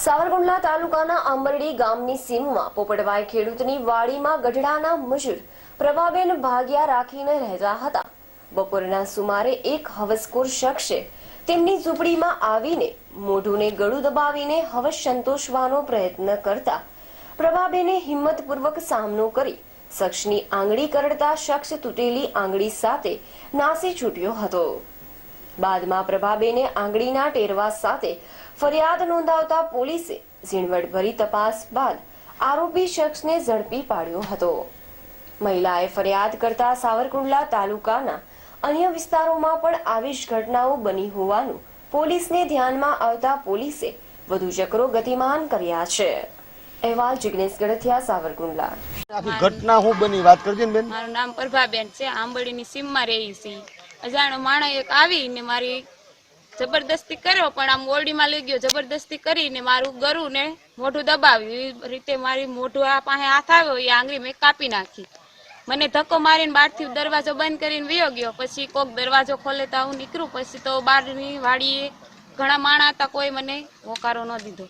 સાવરકુંડલા તાલુકાના આંબરડી ગામની સીમમાં પોપટભાઈ ખેડૂતની વાડીમાં ગઢડાના મજૂર પ્રભાબેન ભાગ્યા રાખીને રહેતા હતા। બપોરના સુમારે એક હવસખોર શખ્સે તેમની ઝૂંપડીમાં આવીને મોઢુને ગળું દબાવીને હવસ સંતોષવાનો પ્રયત્ન કરતા પ્રભાબેને હિંમતપૂર્વક સામનો કરી શખ્સની આંગળી કરડતા શખ્સ તૂટેલી આંગળી સાથે નાસી છૂટ્યો હતો। બાદમાં પ્રભાબેને આંગળીના ટેરવા સાથે ફરિયાદ નોંધાવતા પોલીસે ઝીણવટભરી તપાસ બાદ આરોપી શખ્સને ઝડપી પાડ્યો હતો। મહિલાએ ફરિયાદ કરતા સાવરકુંડલા તાલુકાના અન્ય વિસ્તારોમાં પણ આવી જ ઘટનાઓ બની હોવાનું પોલીસને ધ્યાનમાં આવતા પોલીસે વધુ ચક્રો ગતિમાન કર્યા છે। અહેવાલ જિગ્નેશ ગઢિયા, સાવરકુંડલા। આખી ઘટના હું બની વાત કરજો ને બેન। મારું નામ પ્રભાબેન છે, આંબળીની સીમમાં રહી છે। અજાણો માણસ એક આવીને મારી જબરદસ્તી કર્યો, પણ આમ ઓરડીમાં લઈ ગયો, જબરદસ્તી કરીને મારું ગળું ને મોઢું દબાવ્યું। એ રીતે મારી મોઢું આ પાસે હાથ આવ્યો, એ આંગળી મેં કાપી નાખી। મને ધક્કો મારીને બહારથી દરવાજો બંધ કરીને વયો ગયો। પછી કોક દરવાજો ખોલે તો હું નીકળું, પછી તો બહારની વાડીએ ઘણા માણસ હતા, કોઈ મને હોકારો ન દીધો।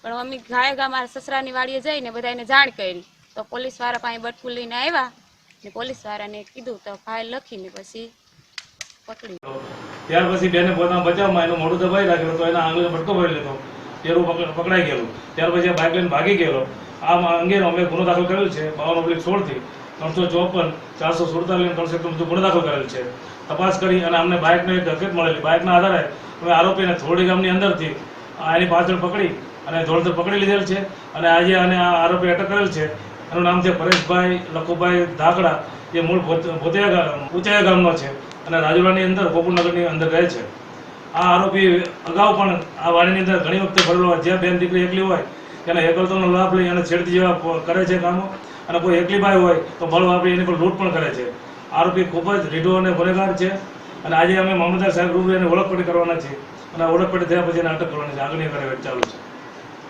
પણ અમે ઘાયગા મારા સસરાની વાડીએ જઈને બધાને જાણ કરી તો પોલીસ વાળા પાસે બટકું લઈને આવ્યા ને પોલીસ વાળાને કીધું તો ફાઇલ લખીને પછી પકડી। ત્યાર પછી બેને પોતાના બચાવમાં એનું મોઢું દબાઈ રાખેલું તો એના આંગળીનો બટકો ભરી લીધો, તેરું પકડાઈ ગયેલું। ત્યાર પછી બાઇક લઈને ભાગી ગયેલો। આ અંગેનો અમે ગુનો દાખલ કરેલ છે 52/16 થી 354, 447, 301 ગુનો દાખલ કરેલ છે। તપાસ કરી અને અમને બાઇકનો એક હકીકત મળેલી, બાઇકના આધારે અમે આરોપીને થોડી ગામની અંદરથી એની પાછળ પકડી અને ધોળધર પકડી લીધેલ છે અને આજે આને આ આરોપી અટક કરેલ છે। એનું નામ છે પરેશભાઈ લખુભાઈ ધાકડા, જે મૂળ ઉંચાયા ગામનો છે અને રાજુલાની અંદર ગોકુળનગરની અંદર રહે છે। આ આરોપી અગાઉ પણ આ વાડીની અંદર ઘણી વખતે ફરેલો હોય, જ્યાં બેન દીકરી એકલી હોય એને એકલતાનો લાભ લઈ અને છેડતી જેવા કરે છે કામો, અને કોઈ એકલી બાઈ હોય તો બળ વાપરી એની પર લૂંટ પણ કરે છે। આરોપી ખૂબ જ રીઢો અને ગુનેગાર છે અને આજે અમે મામલતદાર સાહેબ રૂબરૂ એની ઓળખપટ્ટી કરવાના છીએ અને ઓળખપટ્ટી થયા પછી એને અટક કરવાની છે, આગળની કાર્યવાહી ચાલુ છે।